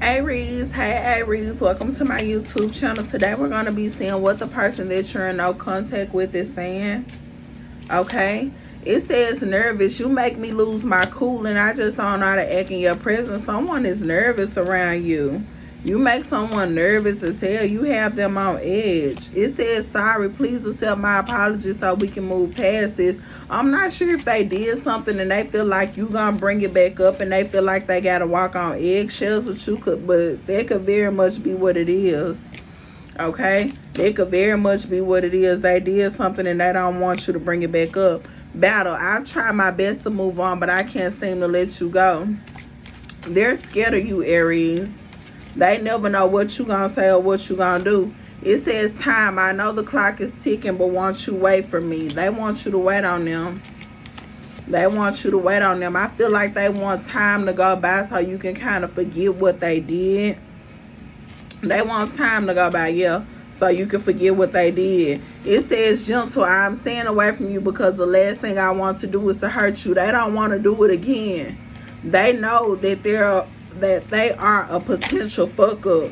Aries, hey Aries, welcome to my YouTube channel. Today we're going to be seeing what the person that you're in no contact with is saying. Okay, it says nervous. You make me lose my cool and I just don't know how to act in your presence. Someone is nervous around you. You make someone nervous as hell. You have them on edge. It says, sorry, please accept my apologies so we can move past this. I'm not sure if they did something and they feel like you gonna bring it back up and they feel like they gotta walk on eggshells with you, but that could very much be what it is. Okay? That could very much be what it is. They did something and they don't want you to bring it back up. Battle, I've tried my best to move on, but I can't seem to let you go. They're scared of you, Aries. They never know what you gonna say or what you gonna do. It says time. I know the clock is ticking, but won't you wait for me? They want you to wait on them. They want you to wait on them. I feel like they want time to go by so you can kind of forget what they did. They want time to go by, yeah, so you can forget what they did. It says gentle. I'm staying away from you because the last thing I want to do is to hurt you. They don't want to do it again. They know that they are a potential fuck up.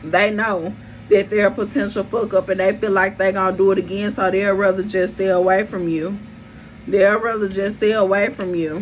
They know that they're a potential fuck up and they feel like they're gonna do it again, so they'll rather just stay away from you. They'll rather just stay away from you.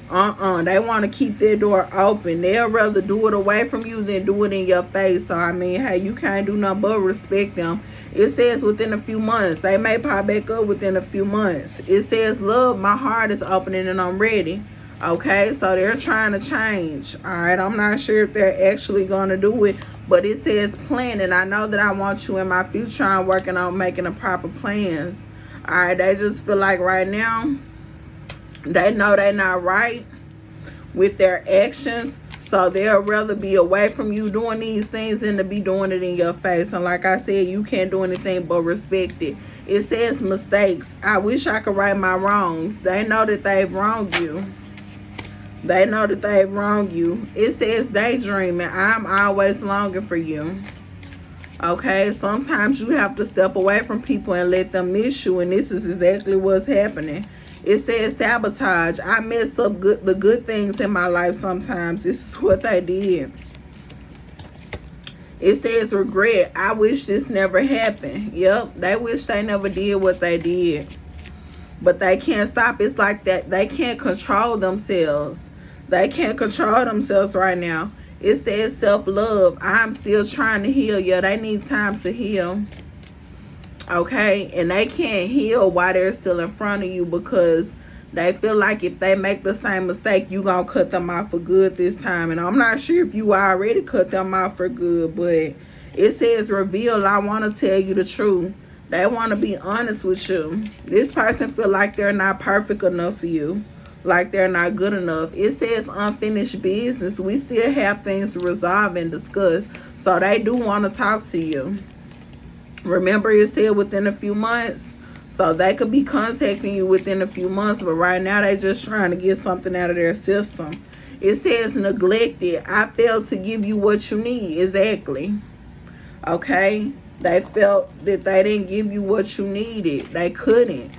They want to keep their door open. They'll rather do it away from you than do it in your face. So I mean, hey, you can't do nothing but respect them. It says within a few months. They may pop back up within a few months. It says love, my heart is opening and I'm ready. Okay, so they're trying to change. All right, I'm not sure if they're actually going to do it, but it says plan, and I know that I want you in my future. I'm working on making the proper plans. All right, they just feel like right now, they know they're not right with their actions, so they'll rather be away from you doing these things than to be doing it in your face. And like I said, you can't do anything but respect it. It says mistakes. I wish I could right my wrongs. They know that they've wronged you. They know that they've wronged you. It says daydreaming. I'm always longing for you. Okay, sometimes you have to step away from people and let them miss you, and this is exactly what's happening. It says sabotage. I mess up the good things in my life sometimes. This is what they did. It says regret. I wish this never happened. Yep, they wish they never did what they did. But they can't stop. It's like that. They can't control themselves. They can't control themselves right now. It says self-love. I'm still trying to heal. Yeah, they need time to heal. Okay, and they can't heal while they're still in front of you because they feel like if they make the same mistake, you gonna cut them off for good this time. And I'm not sure if you already cut them off for good, but it says reveal. I want to tell you the truth. They want to be honest with you. This person feel like they're not perfect enough for you, like they're not good enough. It says unfinished business. We still have things to resolve and discuss, so they do want to talk to you. Remember, it said within a few months, so they could be contacting you within a few months, but right now they're just trying to get something out of their system. It says neglected. I failed to give you what you need. Exactly. Okay, they felt that they didn't give you what you needed. They couldn't.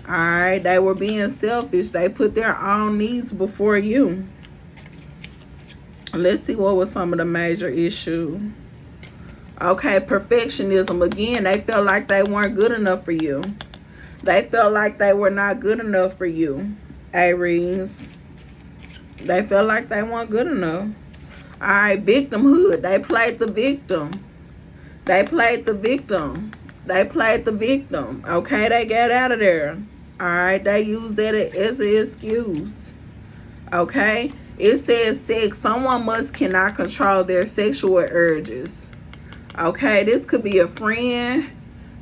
All right, they were being selfish. They put their own needs before you. Let's see what was some of the major issues. Okay, perfectionism. Again, they felt like they weren't good enough for you. They felt like they were not good enough for you, Aries. They felt like they weren't good enough. All right, victimhood. They played the victim. They played the victim. They played the victim. Okay, they got out of there. All right, they used that as an excuse. Okay, it says sex. Someone cannot control their sexual urges. Okay, this could be a friend.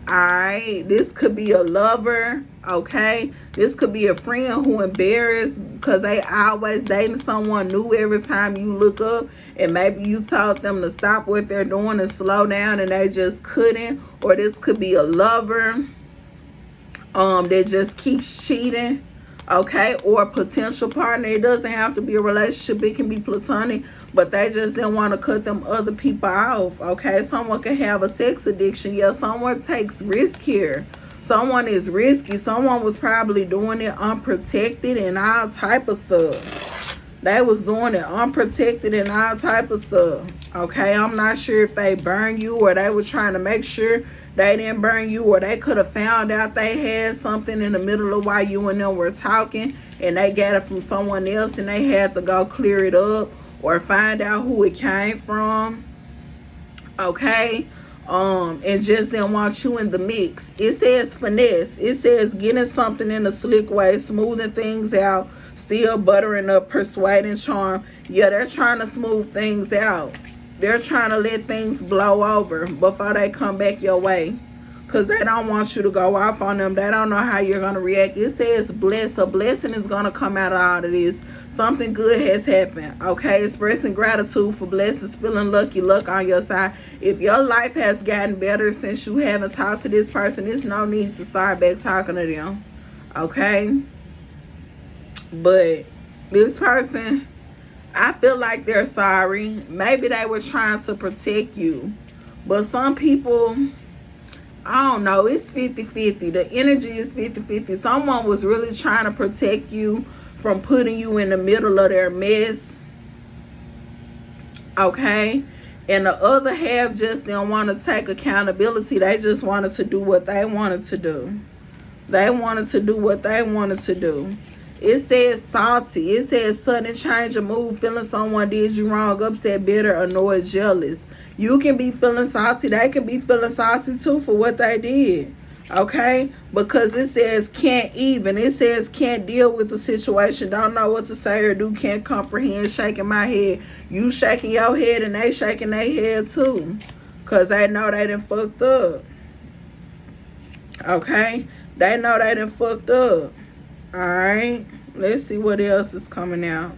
Alright, this could be a lover. Okay, this could be a friend who embarrassed because they always dating someone new every time you look up, and maybe you told them to stop what they're doing and slow down and they just couldn't. Or this could be a lover that just keeps cheating. Okay, or a potential partner. It doesn't have to be a relationship. It can be platonic, but they just didn't want to cut them other people off. Okay, someone can have a sex addiction. Yeah, someone takes risk here. Someone is risky. Someone was probably doing it unprotected and all type of stuff. They was doing it unprotected and all type of stuff. Okay, I'm not sure if they burned you or they were trying to make sure they didn't burn you, or they could have found out they had something in the middle of while you and them were talking and they got it from someone else and they had to go clear it up or find out who it came from. Okay, and just didn't want you in the mix. It says finesse. It says getting something in a slick way, smoothing things out, still buttering up, persuading, charm. Yeah, they're trying to smooth things out. They're trying to let things blow over before they come back your way, because they don't want you to go off on them. They don't know how you're going to react. It says bless. A blessing is going to come out of all of this. Something good has happened. Okay, expressing gratitude for blessings, feeling lucky, luck on your side. If your life has gotten better since you haven't talked to this person, there's no need to start back talking to them. Okay, but this person, I feel like they're sorry. Maybe they were trying to protect you. But some people, I don't know, it's 50-50. The energy is 50-50. Someone was really trying to protect you from putting you in the middle of their mess. Okay? And the other half just didn't want to take accountability. They just wanted to do what they wanted to do. They wanted to do what they wanted to do. It says salty. It says sudden change of mood, feeling someone did you wrong, upset, bitter, annoyed, jealous. You can be feeling salty. They can be feeling salty too for what they did. Okay? Because it says can't even. It says can't deal with the situation. Don't know what to say or do. Can't comprehend. Shaking my head. You shaking your head and they shaking their head too. Because they know they done fucked up. Okay? They know they done fucked up. Alright, let's see what else is coming out.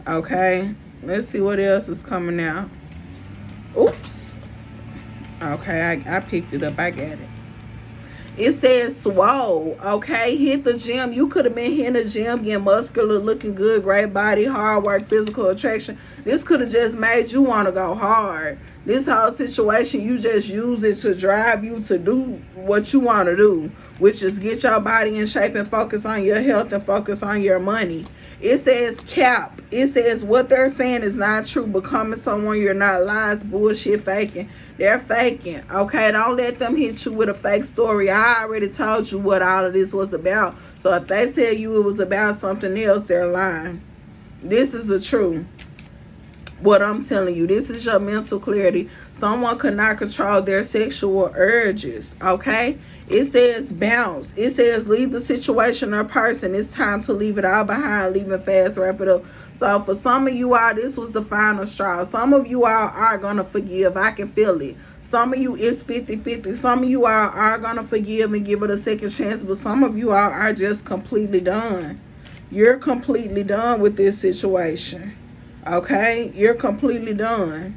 Okay, let's see what else is coming out. Oops. Okay, I picked it up. I got it. It says swole. Okay, hit the gym. You could have been hitting the gym, getting muscular, looking good, great body, hard work, physical attraction. This could have just made you want to go hard. This whole situation, you just use it to drive you to do what you want to do, which is get your body in shape and focus on your health and focus on your money. It says cap. It says what they're saying is not true. Becoming someone you're not. Lies, bullshit, faking. They're faking. Okay, don't let them hit you with a fake story. I already told you what all of this was about. So if they tell you it was about something else, they're lying. This is the truth. What I'm telling you, this is your mental clarity. Someone could not control their sexual urges. Okay, it says bounce. It says leave the situation or person. It's time to leave it all behind. Leave it fast. Wrap it up. So for some of you all, this was the final straw. Some of you all are gonna forgive. I can feel it. Some of you, it's 50-50. Some of you all are gonna forgive and give it a second chance, but some of you all are just completely done. You're completely done with this situation. Okay, you're completely done.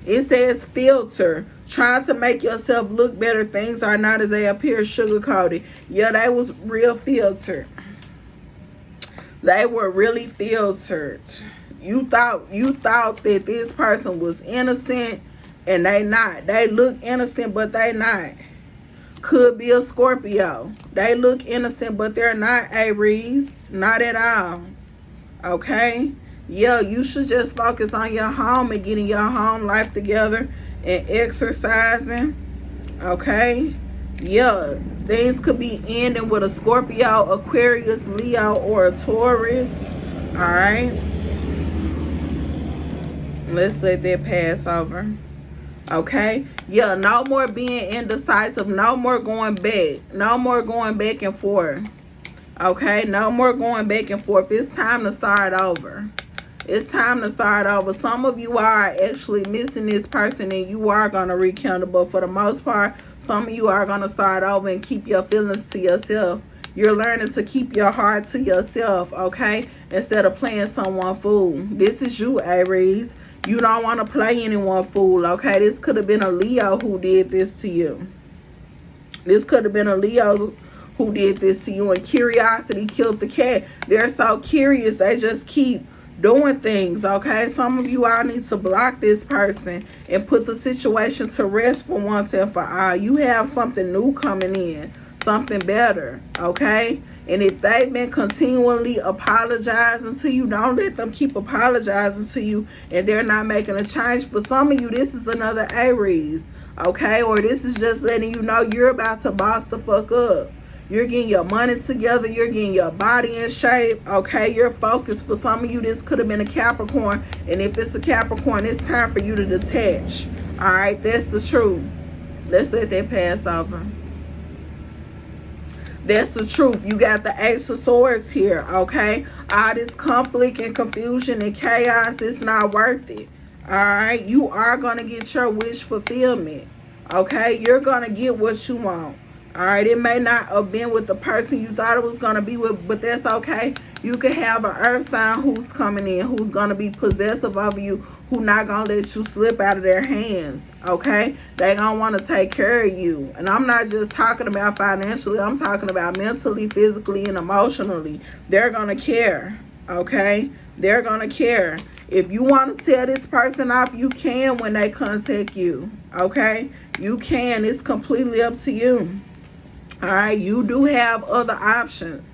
It says filter. Trying to make yourself look better. Things are not as they appear, sugar-coated. Yeah, they was real filtered. They were really filtered. You thought that this person was innocent, and they not. They look innocent, but they not. Could be a Scorpio. They look innocent, but they're not, Aries. Not at all. Okay? Yeah, you should just focus on your home and getting your home life together and exercising. Okay? Yeah, things could be ending with a Scorpio, Aquarius, Leo, or a Taurus. Alright? Let's let that pass over. Okay? Yeah, no more being indecisive. No more going back. No more going back and forth. Okay? No more going back and forth. It's time to start over. It's time to start over. Some of you are actually missing this person and you are going to rekindle. But for the most part, some of you are going to start over and keep your feelings to yourself. You're learning to keep your heart to yourself, okay? Instead of playing someone fool. This is you, Aries. You don't want to play anyone fool, okay? This could have been a Leo who did this to you. This could have been a Leo who did this to you. And curiosity killed the cat. They're so curious. They just keep doing things, okay? Some of you all need to block this person and put the situation to rest for once and for all. You have something new coming in. something better, okay? And if they've been continually apologizing to you, don't let them keep apologizing to you and they're not making a change. For some of you, this is another Aries, okay? Or this is just letting you know you're about to boss the fuck up. You're getting your money together. You're getting your body in shape, okay? You're focused. For some of you, this could have been a Capricorn. And if it's a Capricorn, it's time for you to detach, all right? That's the truth. Let's let that pass over. That's the truth. You got the Ace of Swords here, okay? All this conflict and confusion and chaos is not worth it, all right? You are going to get your wish fulfillment, okay? You're going to get what you want, all right? It may not have been with the person you thought it was going to be with, but that's okay. You can have an earth sign who's coming in, who's going to be possessive of you, who not going to let you slip out of their hands, okay? They going to want to take care of you. And I'm not just talking about financially. I'm talking about mentally, physically, and emotionally. They're going to care, okay? They're going to care. If you want to tell this person off, you can when they contact you, okay? You can. It's completely up to you, all right? You do have other options.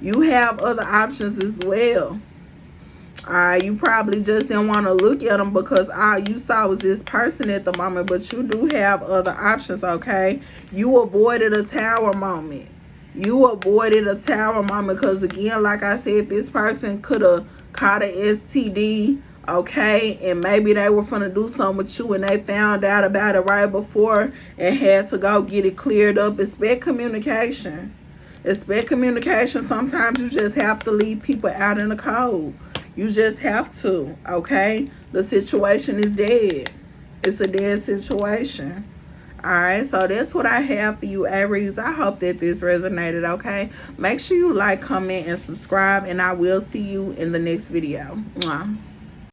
You have other options as well. You probably just didn't want to look at them because all you saw was this person at the moment, but you do have other options, okay? You avoided a tower moment. You avoided a tower moment because, again, like I said, this person could have caught an STD, okay? And maybe they were finna do something with you and they found out about it right before and had to go get it cleared up. Expect communication. Expect communication. Sometimes you just have to leave people out in the cold. You just have to, okay? The situation is dead. It's a dead situation. All right, so that's what I have for you, Aries. I hope that this resonated, okay? Make sure you like, comment, and subscribe, and I will see you in the next video. Mwah.